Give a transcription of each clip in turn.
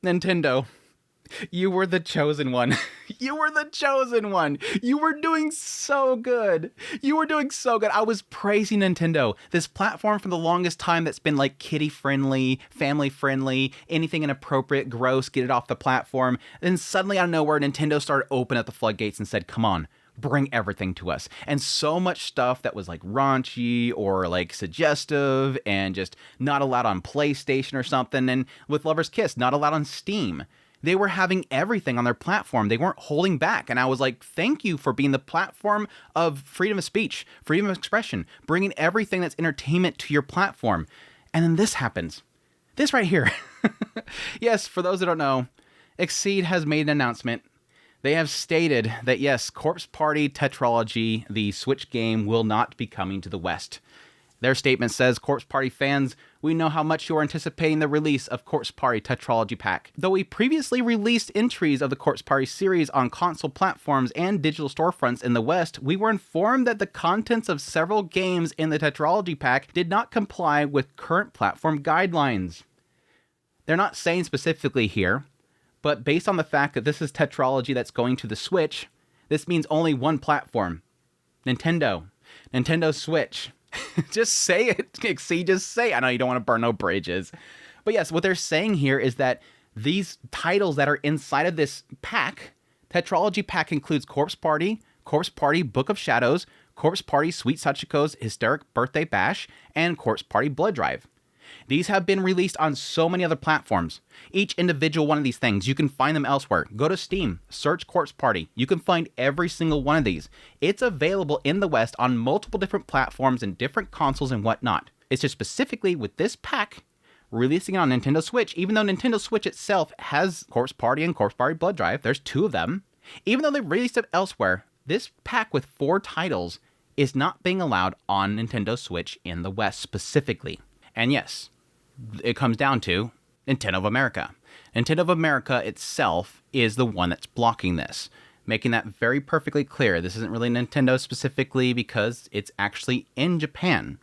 Nintendo, you were the chosen one. You were the chosen one. You were doing so good. You were doing so good. I was praising Nintendo, this platform for the longest time that's been like kiddie friendly, family friendly, anything inappropriate, gross, get it off the platform. Then suddenly out of nowhere, Nintendo started opening up the floodgates and said, come on, bring everything to us. And so much stuff that was like raunchy or like suggestive and just not allowed on PlayStation or something. And with Lover's Kiss, not allowed on Steam. They were having everything on their platform. They weren't holding back. And I was like, thank you for being the platform of freedom of speech, freedom of expression, bringing everything that's entertainment to your platform. And then this happens. This right here. Yes, for those that don't know, XSeed has made an announcement. They have stated that, yes, Corpse Party Tetralogy, the Switch game, will not be coming to the West. Their statement says, Corpse Party fans, we know how much you are anticipating the release of Corpse Party Tetralogy Pack. Though we previously released entries of the Corpse Party series on console platforms and digital storefronts in the West, we were informed that the contents of several games in the Tetralogy Pack did not comply with current platform guidelines. They're not saying specifically here, but based on the fact that this is Tetralogy that's going to the Switch, this means only one platform. Nintendo Switch. Just say it, XSeed, just say it. I know you don't want to burn no bridges. But yes, what they're saying here is that these titles that are inside of this pack, Tetralogy Pack includes Corpse Party Book of Shadows, Corpse Party Sweet Sachiko's Hysteric Birthday Bash, and Corpse Party Blood Drive. These have been released on so many other platforms. Each individual one of these things, you can find them elsewhere. Go to Steam, search Corpse Party. You can find every single one of these. It's available in the West on multiple different platforms and different consoles and whatnot. It's just specifically with this pack, releasing it on Nintendo Switch, even though Nintendo Switch itself has Corpse Party and Corpse Party Blood Drive. There's two of them. Even though they released it elsewhere, this pack with 4 titles is not being allowed on Nintendo Switch in the West specifically. And yes, it comes down to Nintendo of America. Nintendo of America itself is the one that's blocking this, making that very perfectly clear. This isn't really Nintendo specifically because it's actually in Japan.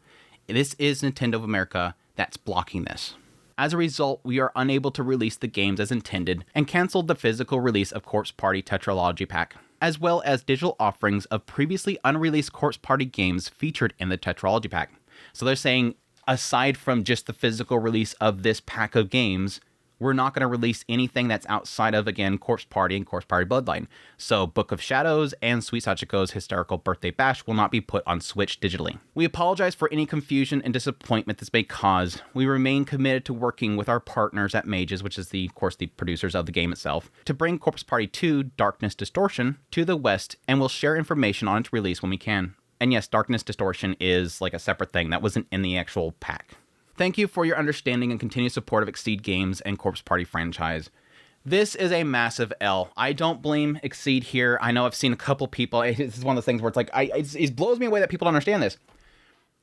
This is Nintendo of America that's blocking this. As a result, we are unable to release the games as intended and canceled the physical release of Corpse Party Tetralogy Pack, as well as digital offerings of previously unreleased Corpse Party games featured in the Tetralogy Pack. So they're saying, aside from just the physical release of this pack of games, we're not going to release anything that's outside of, again, Corpse Party and Corpse Party Bloodline. So Book of Shadows and Sweet Sachiko's Hysterical Birthday Bash will not be put on Switch digitally. We apologize for any confusion and disappointment this may cause. We remain committed to working with our partners at Mages, which is, of course, the producers of the game itself, to bring Corpse Party 2 Darkness Distortion to the West, and we'll share information on its release when we can. And yes, Darkness Distortion is like a separate thing that wasn't in the actual pack. Thank you for your understanding and continued support of XSeed Games and Corpse Party franchise. This is a massive L. I don't blame XSeed here. I know I've seen a couple people. This is one of those things where it's like, it blows me away that people don't understand this.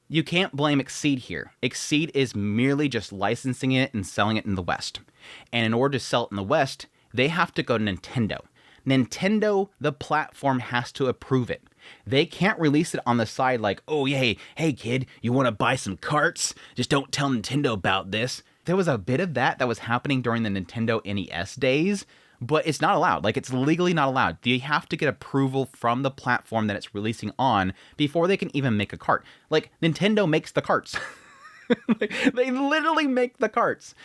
You can't blame XSeed here. XSeed is merely just licensing it and selling it in the West. And in order to sell it in the West, they have to go to Nintendo. Nintendo, the platform, has to approve it. They can't release it on the side like, oh, yeah, hey, kid, you want to buy some carts? Just don't tell Nintendo about this. There was a bit of that was happening during the Nintendo NES days, but it's not allowed. Like, it's legally not allowed. They have to get approval from the platform that it's releasing on before they can even make a cart. Like, Nintendo makes the carts. They literally make the carts.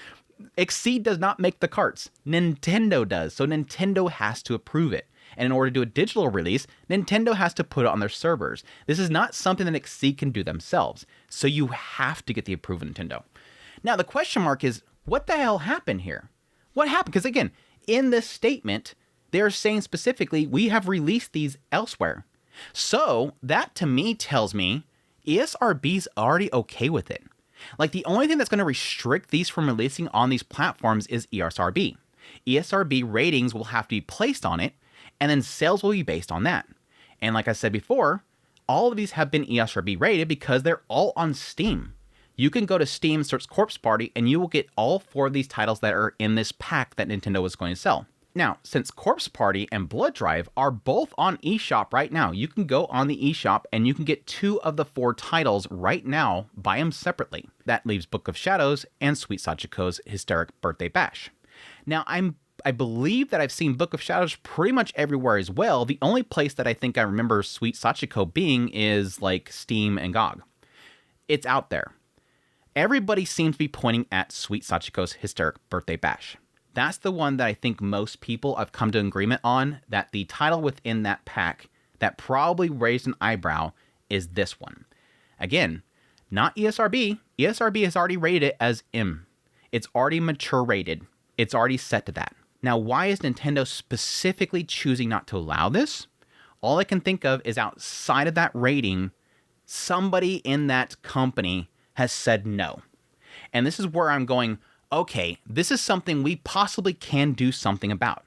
XSeed does not make the carts. Nintendo does. So Nintendo has to approve it. And in order to do a digital release, Nintendo has to put it on their servers. This is not something that XSeed can do themselves. So you have to get the approval of Nintendo. Now, the question mark is, what the hell happened here? What happened? Because again, in this statement, they're saying specifically, we have released these elsewhere. So that to me tells me ESRB's already okay with it. Like, the only thing that's going to restrict these from releasing on these platforms is ESRB. ESRB ratings will have to be placed on it, and then sales will be based on that. And like I said before, all of these have been ESRB rated because they're all on Steam. You can go to Steam, search Corpse Party, and you will get all 4 of these titles that are in this pack that Nintendo is going to sell. Now, since Corpse Party and Blood Drive are both on eShop right now, you can go on the eShop and you can get 2 of the 4 titles right now, buy them separately. That leaves Book of Shadows and Sweet Sachiko's Hysteric Birthday Bash. Now, I believe that I've seen Book of Shadows pretty much everywhere as well. The only place that I think I remember Sweet Sachiko being is like Steam and GOG. It's out there. Everybody seems to be pointing at Sweet Sachiko's Hysteric Birthday Bash. That's the one that I think most people have come to an agreement on, that the title within that pack that probably raised an eyebrow is this one. Again, not ESRB. ESRB has already rated it as M. It's already mature rated. It's already set to that. Now, why is Nintendo specifically choosing not to allow this? All I can think of is outside of that rating, somebody in that company has said no. And this is where I'm going, okay, this is something we possibly can do something about.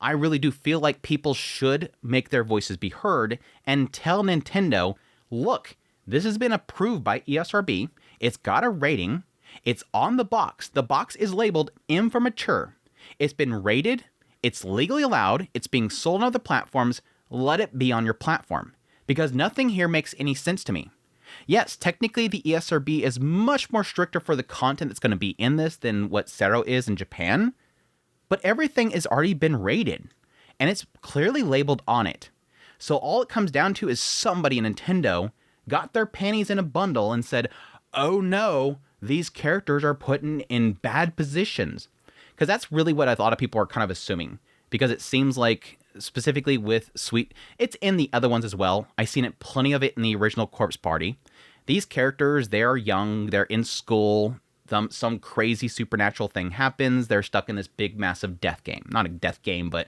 I really do feel like people should make their voices be heard and tell Nintendo, look, this has been approved by ESRB. It's got a rating. It's on the box. The box is labeled M for mature. It's been rated. It's legally allowed. It's being sold on other platforms. Let it be on your platform. Because nothing here makes any sense to me. Yes, technically the ESRB is much more stricter for the content that's going to be in this than what Sero is in Japan. But everything has already been rated. And it's clearly labeled on it. So all it comes down to is somebody in Nintendo got their panties in a bundle and said, oh no, these characters are put in bad positions. Because that's really what a lot of people are kind of assuming. Because it seems like, specifically with Sweet, it's in the other ones as well. I've seen it, plenty of it in the original Corpse Party. These characters, they're young, they're in school, some crazy supernatural thing happens, they're stuck in this big, massive death game. Not a death game, but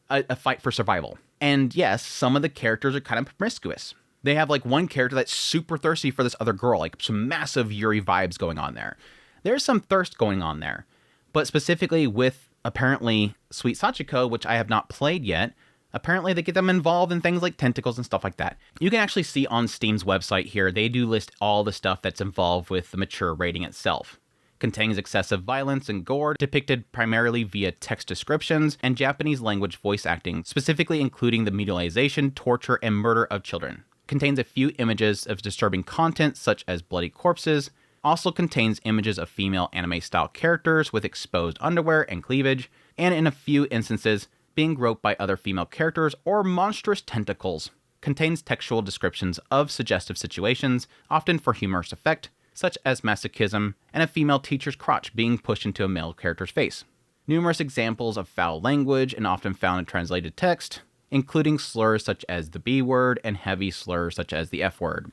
a fight for survival. And yes, some of the characters are kind of promiscuous. They have like one character that's super thirsty for this other girl, like some massive Yuri vibes going on there. There's some thirst going on there. But specifically with, apparently, Sweet Sachiko, which I have not played yet, apparently they get them involved in things like tentacles and stuff like that. You can actually see on Steam's website here, they do list all the stuff that's involved with the mature rating itself. Contains excessive violence and gore depicted primarily via text descriptions and Japanese language voice acting, specifically including the mutilation, torture, and murder of children. Contains a few images of disturbing content such as bloody corpses. Also contains images of female anime-style characters with exposed underwear and cleavage, and in a few instances, being groped by other female characters or monstrous tentacles. Contains textual descriptions of suggestive situations, often for humorous effect, such as masochism and a female teacher's crotch being pushed into a male character's face. Numerous examples of foul language and often found in translated text, including slurs such as the B word and heavy slurs such as the F word.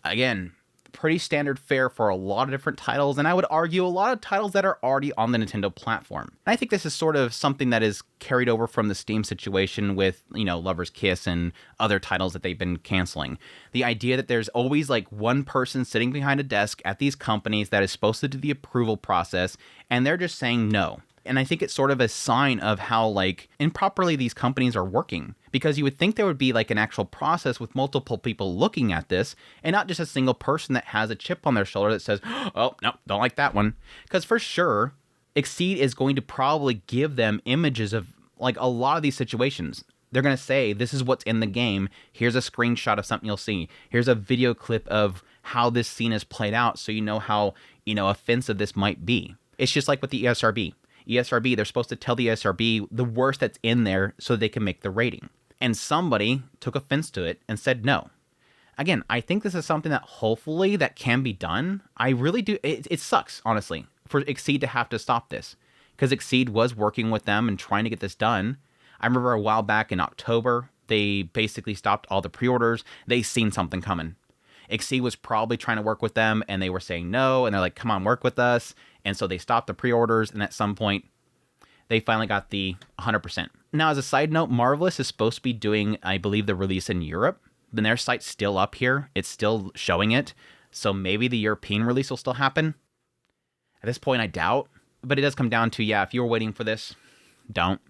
Again, pretty standard fare for a lot of different titles, and I would argue a lot of titles that are already on the Nintendo platform. And I think this is sort of something that is carried over from the Steam situation with, Lover's Kiss and other titles that they've been canceling. The idea that there's always like one person sitting behind a desk at these companies that is supposed to do the approval process, and they're just saying no. And I think it's sort of a sign of how like improperly these companies are working, because you would think there would be like an actual process with multiple people looking at this and not just a single person that has a chip on their shoulder that says, oh, no, don't like that one. Because for sure, XSeed is going to probably give them images of like a lot of these situations. They're going to say, this is what's in the game. Here's a screenshot of something you'll see. Here's a video clip of how this scene is played out so you know how, offensive this might be. It's just like with the ESRB. ESRB, they're supposed to tell the ESRB the worst that's in there so they can make the rating. And somebody took offense to it and said no. Again, I think this is something that hopefully that can be done. I really do. It sucks, honestly, for XSeed to have to stop this. Because XSeed was working with them and trying to get this done. I remember a while back in October, they basically stopped all the pre-orders. They seen something coming. XSeed was probably trying to work with them and they were saying no. And they're like, come on, work with us. And so they stopped the pre-orders, and at some point, they finally got the 100%. Now, as a side note, Marvelous is supposed to be doing, I believe, the release in Europe. Then their site's still up here. It's still showing it. So maybe the European release will still happen. At this point, I doubt. But it does come down to, if you're waiting for this, don't.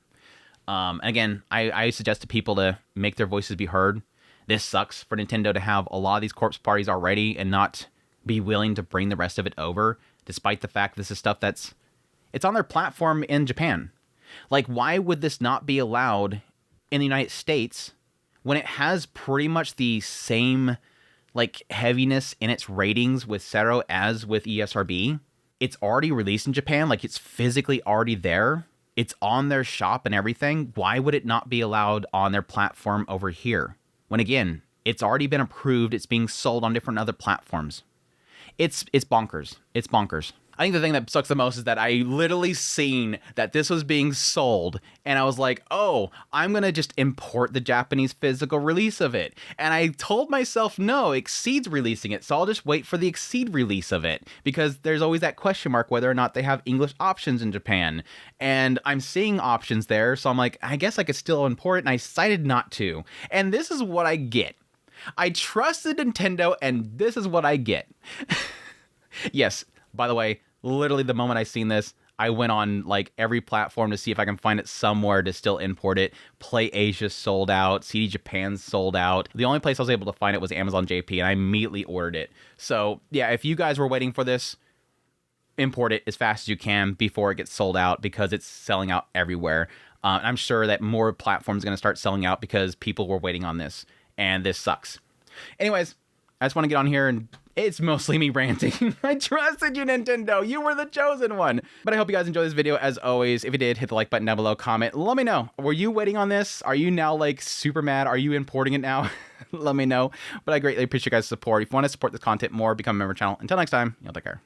Again, I suggest to people to make their voices be heard. This sucks for Nintendo to have a lot of these corpse parties already and not be willing to bring the rest of it over, despite the fact this is stuff it's on their platform in Japan. Like, why would this not be allowed in the United States when it has pretty much the same, like, heaviness in its ratings with Sero as with ESRB? it's already released in Japan, like it's physically already there. It's on their shop and everything. Why would it not be allowed on their platform over here? When again, it's already been approved. It's being sold on different other platforms. It's bonkers. It's bonkers. I think the thing that sucks the most is that I literally seen that this was being sold and I was like, oh, I'm going to just import the Japanese physical release of it. And I told myself, no, XSeed's releasing it. So I'll just wait for the XSeed release of it because there's always that question mark whether or not they have English options in Japan. And I'm seeing options there. So I'm like, I guess I could still import it. And I decided not to. And this is what I get. I trusted Nintendo and this is what I get. Yes. By the way, literally the moment I seen this, I went on like every platform to see if I can find it somewhere to still import it. Play Asia sold out. CD Japan sold out. The only place I was able to find it was Amazon JP, and I immediately ordered it. So yeah, if you guys were waiting for this, import it as fast as you can before it gets sold out because it's selling out everywhere. I'm sure that more platforms are going to start selling out because people were waiting on this, and this sucks. Anyways, I just want to get on here and it's mostly me ranting. I trusted you, Nintendo. You were the chosen one. But I hope you guys enjoyed this video. As always, if you did, hit the like button down below, comment. Let me know. Were you waiting on this? Are you now like super mad? Are you importing it now? Let me know. But I greatly appreciate you guys' support. If you want to support this content more, become a member channel. Until next time, y'all take care.